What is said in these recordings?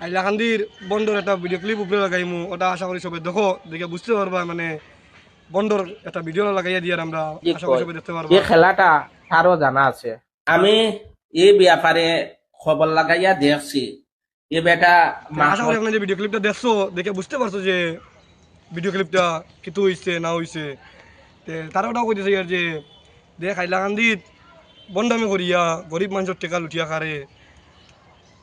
হাইলাকান্দির বন্দর একটা video clip উপরে লাগাইমু, ওটা আশা করি সবাই দেখো, দেখে বুঝতে পারবা মানে বন্দর একটা ভিডিও লাগাইয়া দিয়ে আমরা আশা করি সবাই দেখতে পারবো। এই খেলাটা তারও জানা আছে। আমি এই ব্যাপারে খবর লাগাইয়া দেখছি এ বেটা আশা করি আপনি যে ভিডিও ক্লিপটা দেখছো দেখে বুঝতে পারছো যে ভিডিও ক্লিপটা কিতু হইছে না হইছে। তারা ওটাও কইতেছে আর যে দেখ হাইলাকান্দিত বন্ডামি করিয়া গরিব মানুষের টেকা লুটিয়া খারে,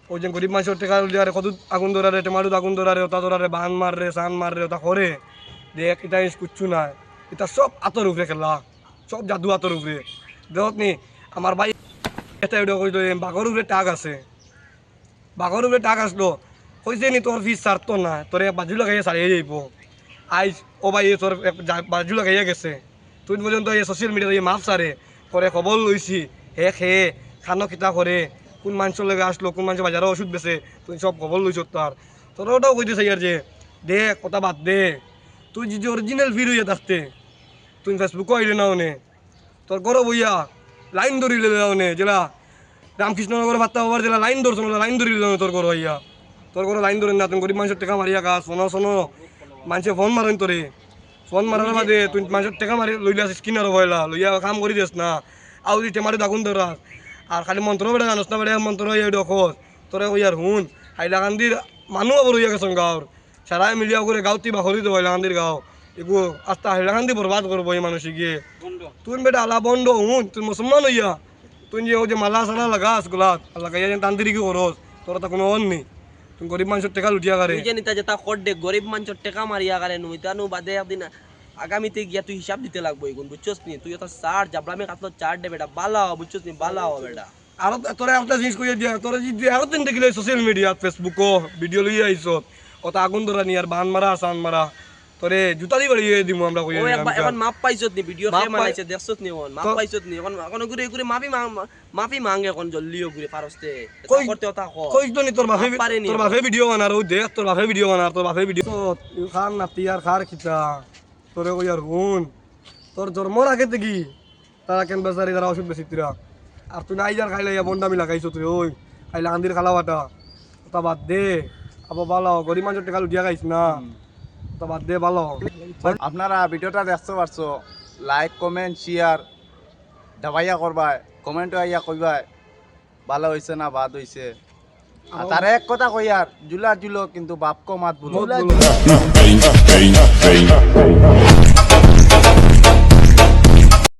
ওই যে গরিব মানুষের টেকা লুটিয়া কত আগুন ধরারে টেমাটুত আগুন ধরারে ওটা ধরারে বান মাররে সান মাররে ওটা করে দেখ এটা কুচ্ছু নাই, এটা সব আতর উপরে খেলা, সব জাদু আতর উপরে। দেখত নি আমার ভাই এটা ওটা কইতো বাঘর উপরে টাক আছে, বাঘর উপরে টাক আসলো কইছে নি তোর ফিস ছাড়তো না, তোর বাজু লাগাইয়া ছাড়িয়ে যাইব। আইজ ও ভাই তোর বাজু লাগাইয়া গেছে, তুই পর্যন্ত এই সোশ্যাল মিডিয়াতে এই মাফ সারে করে খবর লইছি হে খেয়ে খানো খিতা করে কোন মানুষের লেগে আসলো, কোন মানুষের বাজারে ওষুধ বেছে, তুই সব খবর লইছ। তোর ওটাও কইতেছে আর যে দে কথা বাদ দে, তুই যে অরিজিনাল ফির হইয়া থাকতে তুই ফেসবুকও আইলে না ওনে, তোর ঘরে বইয়া লাইন ধরিলে না ওনে, জেলা রামকৃষ্ণনগর বার্তা হবার জেলা লাইন ধরছো না, লাইন ধরিলে না তোর ঘর হইয়া, তোর ঘরে লাইন ধরেন না, তুমি গরিব মানুষের টেকা মারিয়া গা শোনো শোনো মানুষে ফোন মারেন তোরে, ফোন মারার বাদে তুই মানুষের টেকা মারি লইলে আসিস কিনার বইলা লইয়া কাম করি দিস না, আউ যদি টেমারি দাগুন ধরাস আর খালি মন্ত্র বেড়ে জানোস না বেড়ে মন্ত্র হইয়া ডখস তোরে ওইয়ার হুন। হাইলাকান্দির মানুষ আবার হইয়া গেছেন গাঁর, সারাই মিলিয়া করে গাঁতি বা হরি দেবো হাইলাকান্দির গাঁও এগু আস্তা হাইলাকান্দি বরবাদ করবো এই মানুষ গিয়ে। তুই বেটা আলা বন্ধ হুন, তুই মুসলমান হইয়া তুই যে ওই যে মালা সালা লাগাস গোলাত লাগাইয়া যে তান্ত্রিক করস, তোর তা কোনো অন নেই, তুই গরিব মানুষের টেকা লুটিয়া করে নিতা যেটা করডে গরিব মানুষের টেকা মারিয়া গারে নুইতানু বাদে একদিন আগামীতে গিয়া তুই হিসাব দিতে লাগবো এগুন বুঝছস নি, তুই তো চার জাবলামে কাতলো চার দে বেটা বালা হ বুঝছস নি বালা হ বেটা। আর তোরা একটা জিনিস কইয়া দিয়া তোরা যদি আরো দিন দেখিলে সোশ্যাল মিডিয়া ফেসবুকও ভিডিও লইয়া আইস ওটা আগুন ধরা নি আর বান মারা সান মারা তোরে জুতা দি বাড়িয়ে দিমু আমরা কইয়া এখন মাপ পাইছত নি ভিডিও কে মারাইছে দেখছত নি এখন মাপ পাইছত নি এখন এখন ঘুরে ঘুরে মাফি মাঙ্গে এখন জলদিও ঘুরে পারস্তে করতে ওটা কই তো নি তোর বাপে ভিডিও বানার ও দেখ তোর বাপে ভিডিও বানার তোর বাপে ভিডিও খান না তিয়ার খার খিতা তোরে কইয়ার হুন তোর জন্মর আগে থেকে তারা কেন বেচারি তারা ওষুধ বেশি তিরা আর তুই নাই যার খাইলে বন্ডামি লাগাইছ তুই ওই খাইলে আন্দির খালা বাটা ওটা বাদ দে আবার ভালো গরিব মানুষের টেকা লুটিয়া খাইছ না, ওটা বাদ দে ভালো। আপনারা ভিডিওটা দেখতে পারছো, লাইক কমেন্ট শেয়ার দাবাইয়া করবাই, কমেন্ট আইয়া কইবাই ভালো হইছে না বাদ হইছে। আর তার এক কথা কইয়ার জুলা জুলো কিন্তু বাপকো মাত ভুলো।